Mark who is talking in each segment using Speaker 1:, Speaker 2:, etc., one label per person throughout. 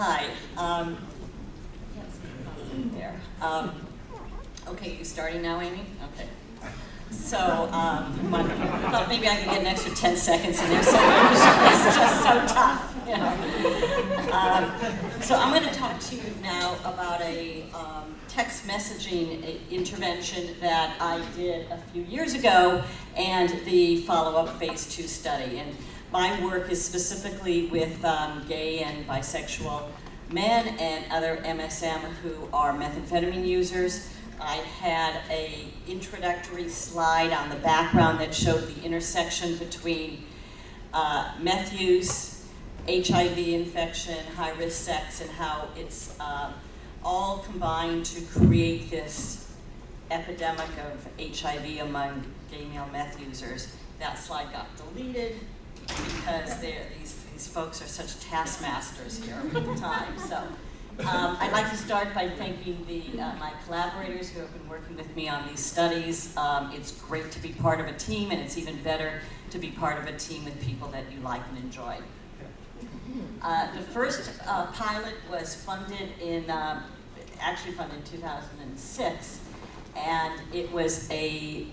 Speaker 1: Hi. There. Okay, you starting now, Amy? Okay. So, I thought maybe I could get an extra 10 seconds in there, so it's just so tough, you know. So I'm going to talk to you now about a text messaging intervention that I did a few years ago and the follow-up phase 2 study. And my work is specifically with gay and bisexual men and other MSM who are methamphetamine users. I had an introductory slide on the background that showed the intersection between meth use, HIV infection, high-risk sex, and how it's all combined to create this epidemic of HIV among gay male meth users. That slide got deleted because these folks are such taskmasters here all the time. So I'd like to start by thanking my collaborators who have been working with me on these studies. It's great to be part of a team, and it's even better to be part of a team with people that you like and enjoy. The first pilot was funded actually funded in 2006, and it was a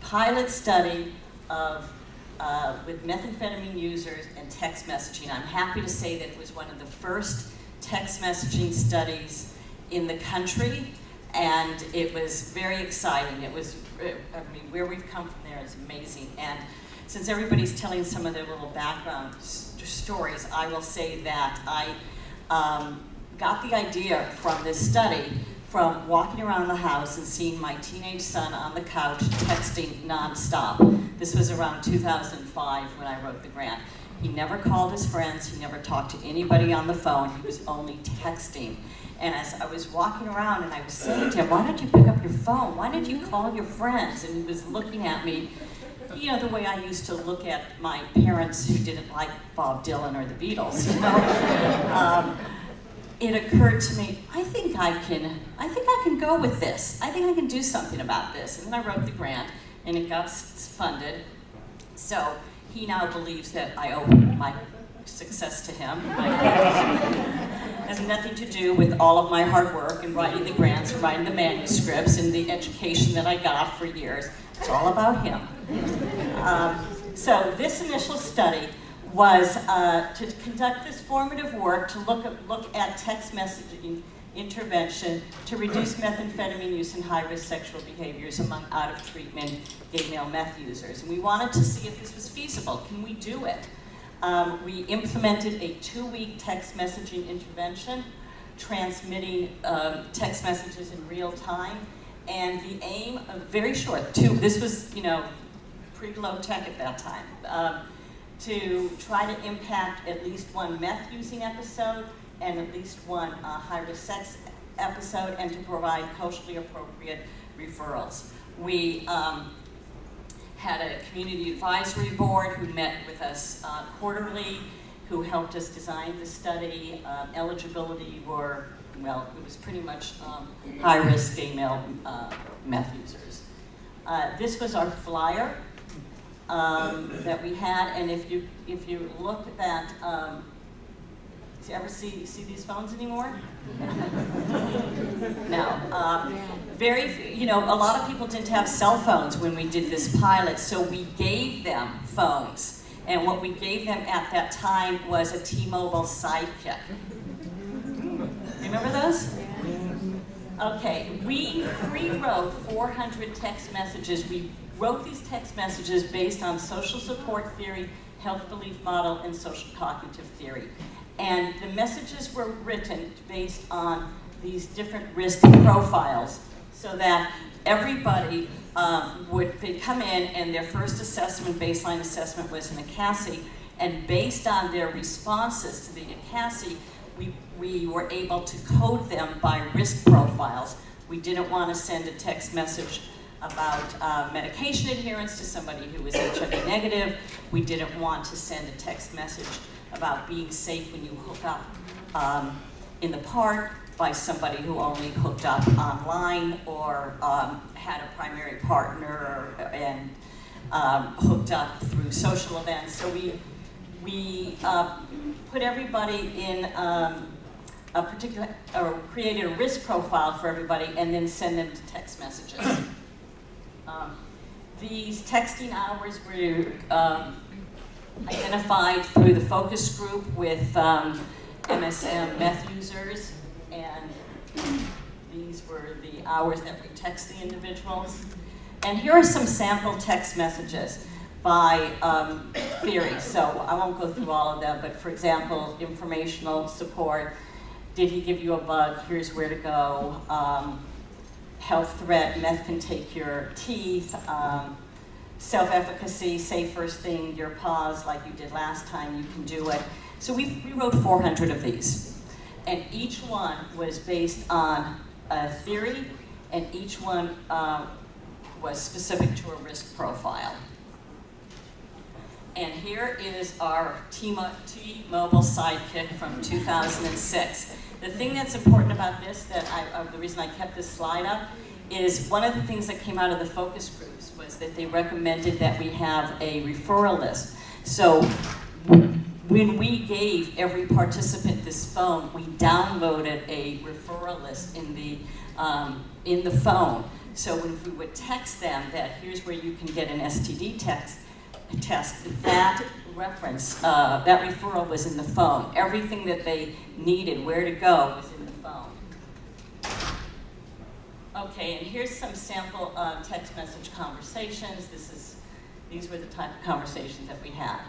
Speaker 1: pilot study of with methamphetamine users and text messaging. I'm happy to say that it was one of the first text messaging studies in the country, and it was very exciting. It was, where we've come from there is amazing. And since everybody's telling some of their little background stories, I will say that I got the idea from this study from walking around the house and seeing my teenage son on the couch texting nonstop. This was around 2005 when I wrote the grant. He never called his friends, he never talked to anybody on the phone, he was only texting. And as I was walking around and I was saying to him, why don't you pick up your phone? Why don't you call your friends? And he was looking at me, you know, the way I used to look at my parents who didn't like Bob Dylan or the Beatles, you know? It occurred to me, I think I can go with this. I think I can do something about this. And then I wrote the grant, and it got funded. So he now believes that I owe my success to him. It has nothing to do with all of my hard work and writing the grants, and writing the manuscripts, and the education that I got for years. It's all about him. So this initial study was to conduct this formative work to look at text messaging intervention to reduce methamphetamine use and high-risk sexual behaviors among out-of-treatment gay male meth users. And we wanted to see if this was feasible. Can we do it? We implemented a 2-week text messaging intervention, transmitting text messages in real time. And the aim of very short, this was, you know, pretty low tech at that time, to try to impact at least one meth-using episode and at least one high-risk sex episode, and to provide culturally appropriate referrals. We had a community advisory board who met with us quarterly, who helped us design the study. Eligibility were, well, it was pretty much high-risk gay male meth users. This was our flyer that we had, and if you look at that, do you ever see these phones anymore? No. You know, a lot of people didn't have cell phones when we did this pilot, so we gave them phones, and what we gave them at that time was a T-Mobile Sidekick. Remember those? Okay, we rewrote 400 text messages. We wrote these text messages based on social support theory, health belief model, and social cognitive theory. And the messages were written based on these different risk profiles, so that everybody they'd come in, and their first assessment, baseline assessment, was an ACASI, and based on their responses to the ACASI, we were able to code them by risk profiles. We didn't want to send a text message about medication adherence to somebody who was HIV negative. We didn't want to send a text message about being safe when you hook up in the park by somebody who only hooked up online or had a primary partner and hooked up through social events. So we put everybody in created a risk profile for everybody and then send them to text messages. These texting hours were identified through the focus group with MSM meth users, and these were the hours that we text the individuals. And here are some sample text messages by theory. So I won't go through all of them, but for example, informational support. Did he give you a bug? Here's where to go. Health threat, meth can take your teeth. Self-efficacy, say first thing, your pause like you did last time, you can do it. So we wrote 400 of these. And each one was based on a theory, and each one was specific to a risk profile. And here is our T-Mobile Sidekick from 2006. The thing that's important about this, the reason I kept this slide up, is one of the things that came out of the focus groups was that they recommended that we have a referral list. So when we gave every participant this phone, we downloaded a referral list in the phone. So when we would text them that here's where you can get an STD test, that reference, that referral was in the phone. Everything that they needed, where to go, was in the phone. Okay, and here's some sample text message conversations. These were the type of conversations that we had.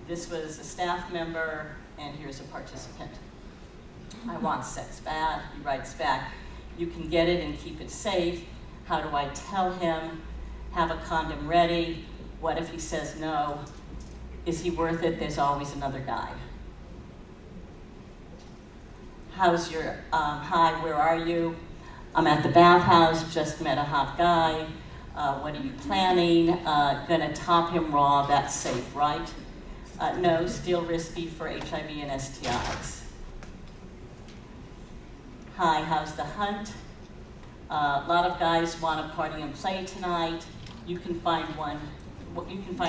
Speaker 1: This was a staff member, and here's a participant. I want sex bad. He writes back, you can get it and keep it safe. How do I tell him? Have a condom ready. What if he says no? Is he worth it? There's always another guy. How's your, hi, where are you? I'm at the bathhouse, just met a hot guy. What are you planning? Gonna top him raw, that's safe, right? No, still risky for HIV and STIs. Hi, how's the hunt? A lot of guys want to party and play tonight. You can find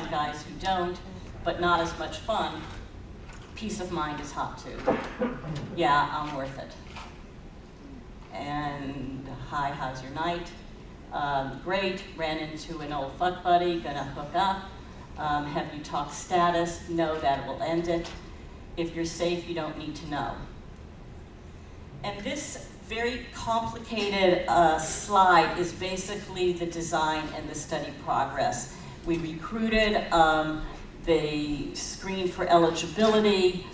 Speaker 1: guys who don't, but not as much fun. Peace of mind is hot too. Yeah, I'm worth it. And hi, how's your night? Great, ran into an old fuck buddy, gonna hook up. Have you talked status? No, that will end it. If you're safe, you don't need to know. And this very complicated slide is basically the design and the study progress. We recruited, they screened for eligibility,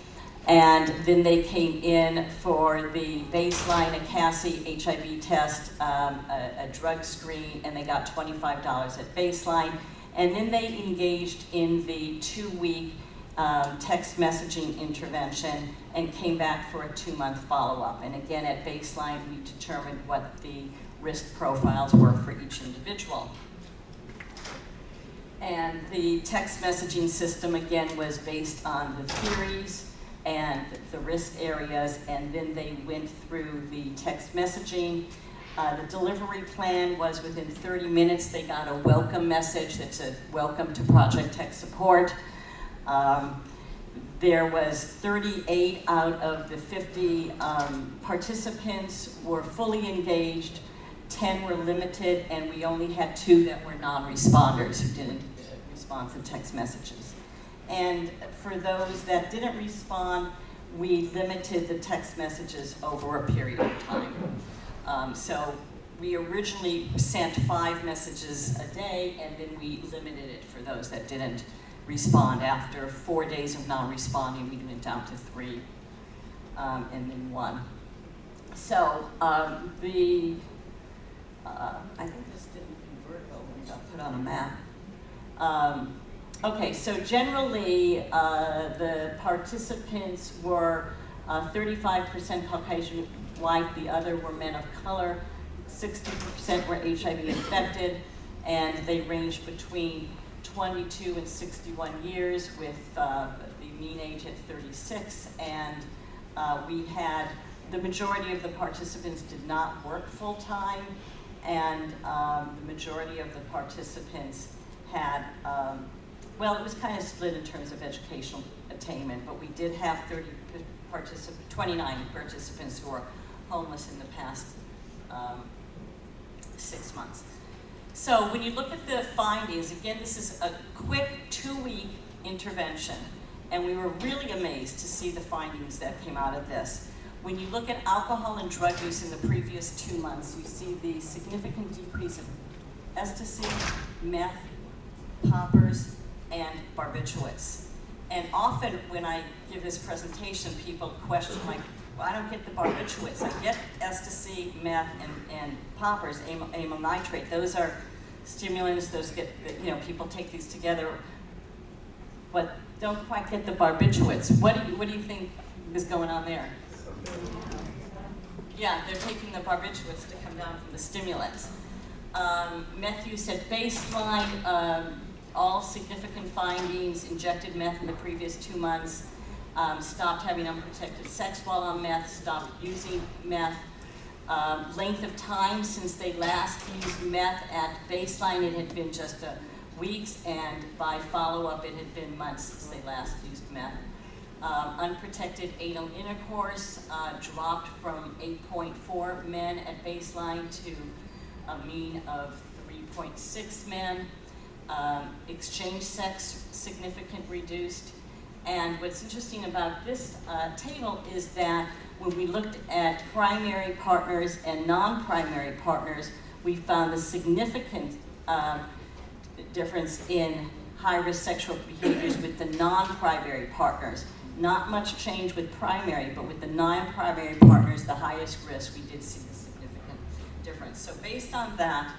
Speaker 1: and then they came in for the baseline, a Cassie HIV test, a drug screen, and they got $25 at baseline. And then they engaged in the 2-week text messaging intervention and came back for a 2-month follow-up. And again, at baseline, we determined what the risk profiles were for each individual. And the text messaging system, again, was based on the theories and the risk areas, and then they went through the text messaging. The delivery plan was within 30 minutes, they got a welcome message that said, welcome to Project Tech Support. There was 38 out of the 50 participants were fully engaged, 10 were limited, and we only had 2 that were non-responders who didn't respond to text messages. And for those that didn't respond, we limited the text messages over a period of time. So we originally sent 5 messages a day, and then we limited it for those that didn't respond. After 4 days of non-responding, we went down to 3, and then 1. So I think this didn't convert well when it got put on a map. Okay, so generally the participants were 35% Caucasian white, the other were men of color, 60% were HIV infected, and they ranged between 22 and 61 years with the mean age at 36, and we had, the majority of the participants did not work full-time, and the majority of the participants had, well, it was kind of split in terms of educational attainment, but we did have 29 participants who are homeless in the past 6 months. So when you look at the findings, again, this is a quick 2-week intervention, and we were really amazed to see the findings that came out of this. When you look at alcohol and drug use in the previous 2 months, you see the significant decrease of ecstasy, meth, poppers, and barbiturates. And often when I give this presentation, people question, like, well, I don't get the barbiturates. I get ecstasy, meth, and poppers, amyl nitrate. Those are stimulants. Those get, you know, people take these together, but don't quite get the barbiturates. What do you think is going on there? Yeah, they're taking the barbiturates to come down from the stimulants. Meth use at baseline, all significant findings, injected meth in the previous 2 months, stopped having unprotected sex while on meth, stopped using meth. Length of time since they last used meth at baseline, it had been just weeks, and by follow-up, it had been months since they last used meth. Unprotected anal intercourse dropped from 8.4 men at baseline to a mean of 3.6 men. Exchange sex significant reduced. And what's interesting about this table is that when we looked at primary partners and non-primary partners, we found a significant difference in high-risk sexual behaviors with the non-primary partners. Not much change with primary, but with the non-primary partners, the highest risk, we did see a significant difference. So based on that,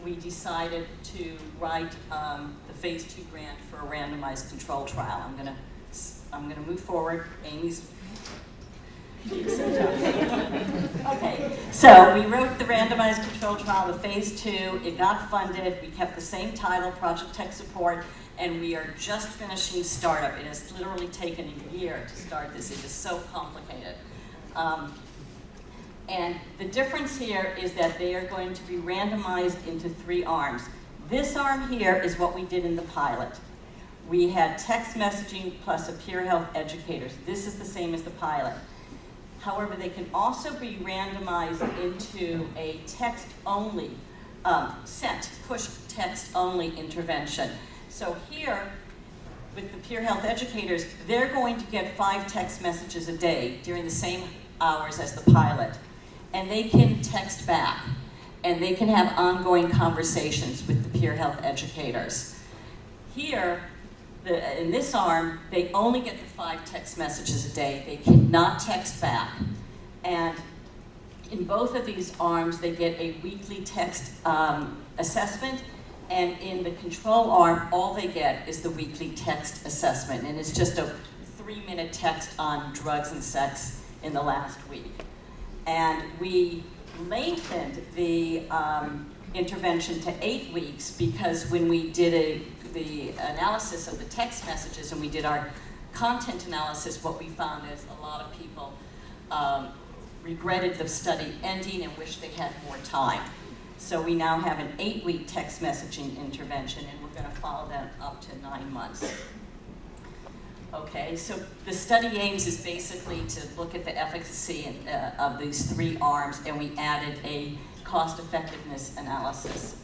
Speaker 1: we decided to write the phase 2 grant for a randomized control trial. I'm gonna move forward. Amy's. Okay, so we wrote the randomized control trial, the phase 2. It got funded. We kept the same title, Project Tech Support, and we are just finishing startup. It has literally taken a year to start this. It is so complicated. And the difference here is that they are going to be randomized into 3 arms. This arm here is what we did in the pilot. We had text messaging plus a peer health educators. This is the same as the pilot. However, they can also be randomized into a text-only, push text-only intervention. So here, with the peer health educators, they're going to get 5 text messages a day during the same hours as the pilot. And they can text back, and they can have ongoing conversations with the peer health educators. Here, in this arm, they only get the 5 text messages a day. They cannot text back. And in both of these arms, they get a weekly text assessment, and in the control arm, all they get is the weekly text assessment, and it's just a 3-minute text on drugs and sex in the last week. And we lengthened the intervention to 8 weeks because when we did the analysis of the text messages and we did our content analysis, what we found is a lot of people regretted the study ending and wished they had more time. So we now have an 8-week text messaging intervention, and we're going to follow that up to 9 months. Okay, so the study aims is basically to look at the efficacy of these 3 arms, and we added a cost-effectiveness analysis.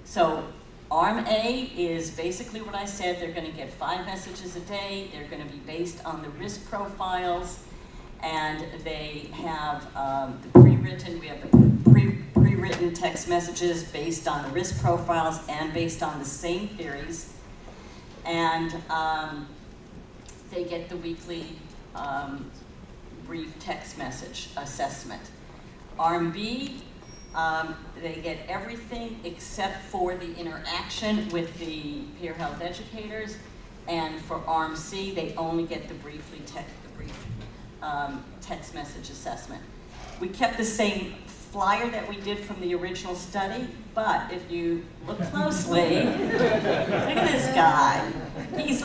Speaker 1: So arm A is basically what I said. They're going to get 5 messages a day. They're going to be based on the risk profiles, and they have the pre-written. We have the pre-written text messages based on the risk profiles and based on the same theories. And they get the weekly brief text message assessment. Arm B, they get everything except for the interaction with the peer health educators. And for Arm C, they only get the brief text message assessment. We kept the same flyer that we did from the original study, but if you look closely, look at this guy. He's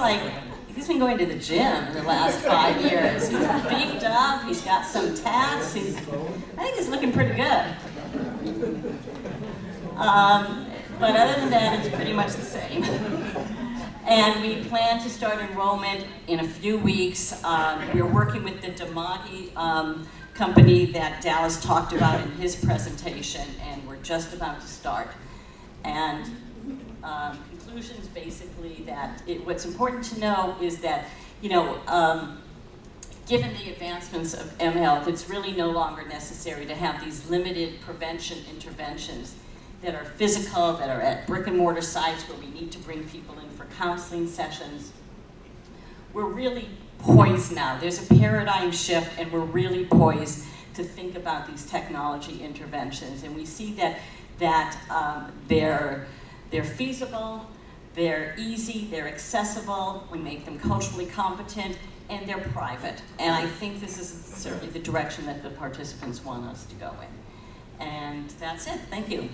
Speaker 1: been going to the gym in the last 5 years. He's beefed up, he's got some tats, I think he's looking pretty good. But other than that, it's pretty much the same. And we plan to start enrollment in a few weeks. We're working with the Damagi company that Dallas talked about in his presentation, and we're just about to start. And conclusions basically that what's important to know is that, given the advancements of mHealth, it's really no longer necessary to have these limited prevention interventions that are physical, that are at brick and mortar sites where we need to bring people in for counseling sessions. We're really poised now. There's a paradigm shift, and we're really poised to think about these technology interventions. And we see that they're feasible, they're easy, they're accessible, we make them culturally competent, and they're private. And I think this is certainly the direction that the participants want us to go in. And that's it. Thank you.